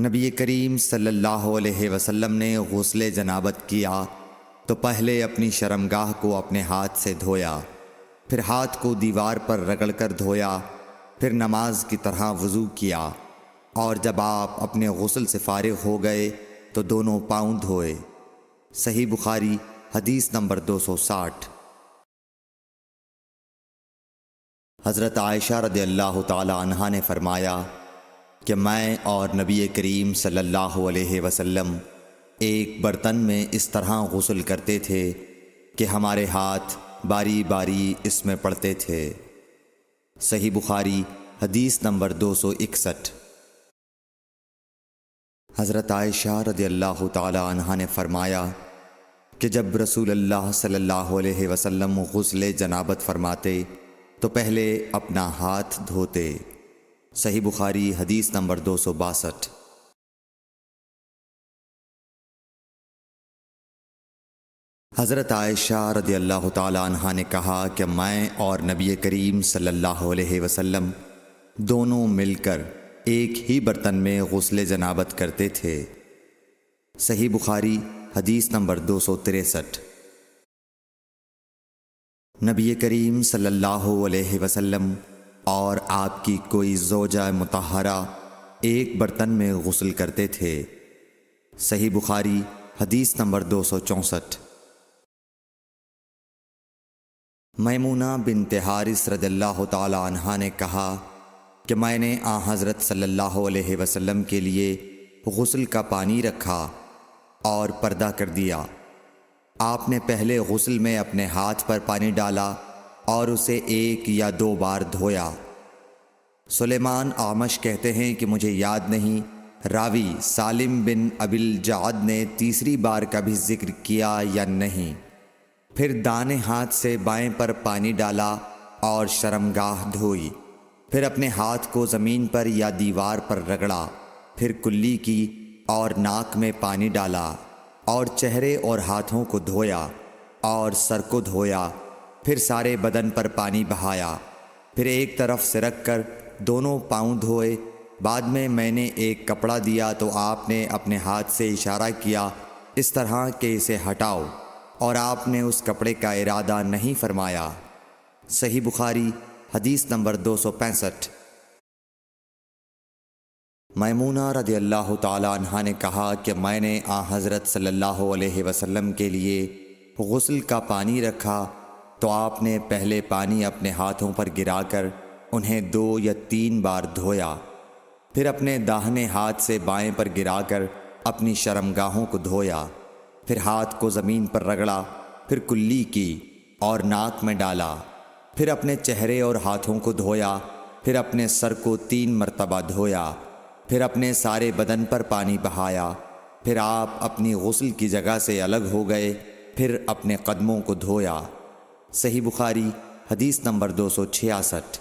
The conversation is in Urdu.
نبی کریم صلی اللہ علیہ وسلم نے غسل جنابت کیا تو پہلے اپنی شرمگاہ کو اپنے ہاتھ سے دھویا، پھر ہاتھ کو دیوار پر رگڑ کر دھویا، پھر نماز کی طرح وضو کیا، اور جب آپ اپنے غسل سے فارغ ہو گئے تو دونوں پاؤں دھوئے۔ صحیح بخاری حدیث نمبر 260۔ حضرت عائشہ رضی اللہ تعالی عنہا نے فرمایا کہ میں اور نبی کریم صلی اللہ علیہ وسلم ایک برتن میں اس طرح غسل کرتے تھے کہ ہمارے ہاتھ باری باری اس میں پڑتے تھے۔ صحیح بخاری حدیث نمبر 261۔ حضرت عائشہ رضی اللہ تعالی عنہا نے فرمایا کہ جب رسول اللہ صلی اللہ علیہ وسلم غسل جنابت فرماتے تو پہلے اپنا ہاتھ دھوتے۔ صحیح بخاری حدیث نمبر 262۔ حضرت عائشہ رضی اللہ تعالی عنہا نے کہا کہ میں اور نبی کریم صلی اللہ علیہ وسلم دونوں مل کر ایک ہی برتن میں غسل جنابت کرتے تھے۔ صحیح بخاری حدیث نمبر 263۔ نبی کریم صلی اللہ علیہ وسلم اور آپ کی کوئی زوجہ مطہرہ ایک برتن میں غسل کرتے تھے۔ صحیح بخاری حدیث نمبر 264۔ میمونہ بنت حارث رضی اللہ تعالی عنہا نے کہا کہ میں نے حضرت صلی اللہ علیہ وسلم کے لیے غسل کا پانی رکھا اور پردہ کر دیا۔ آپ نے پہلے غسل میں اپنے ہاتھ پر پانی ڈالا اور اسے 1 یا 2 بار دھویا۔ سلیمان اعمش کہتے ہیں کہ مجھے یاد نہیں راوی سالم بن ابی الجعد نے تیسری بار کا بھی ذکر کیا یا نہیں۔ پھر دائیں ہاتھ سے بائیں پر پانی ڈالا اور شرمگاہ دھوئی، پھر اپنے ہاتھ کو زمین پر یا دیوار پر رگڑا، پھر کلی کی اور ناک میں پانی ڈالا اور چہرے اور ہاتھوں کو دھویا اور سر کو دھویا، پھر سارے بدن پر پانی بہایا، پھر ایک طرف سے رکھ کر دونوں پاؤں دھوئے۔ بعد میں نے ایک کپڑا دیا تو آپ نے اپنے ہاتھ سے اشارہ کیا اس طرح کہ اسے ہٹاؤ، اور آپ نے اس کپڑے کا ارادہ نہیں فرمایا۔ صحیح بخاری حدیث نمبر 265۔ میمونہ رضی اللہ تعالی عنہا نے کہا کہ میں نے حضرت صلی اللہ علیہ وسلم کے لیے غسل کا پانی رکھا تو آپ نے پہلے پانی اپنے ہاتھوں پر گرا کر انہیں 2 یا 3 بار دھویا، پھر اپنے داہنے ہاتھ سے بائیں پر گرا کر اپنی شرمگاہوں کو دھویا، پھر ہاتھ کو زمین پر رگڑا، پھر کلی کی اور ناک میں ڈالا، پھر اپنے چہرے اور ہاتھوں کو دھویا، پھر اپنے سر کو 3 مرتبہ دھویا، پھر اپنے سارے بدن پر پانی بہایا، پھر آپ اپنی غسل کی جگہ سے الگ ہو گئے، پھر اپنے قدموں کو دھویا۔ صحیح بخاری حدیث نمبر 266۔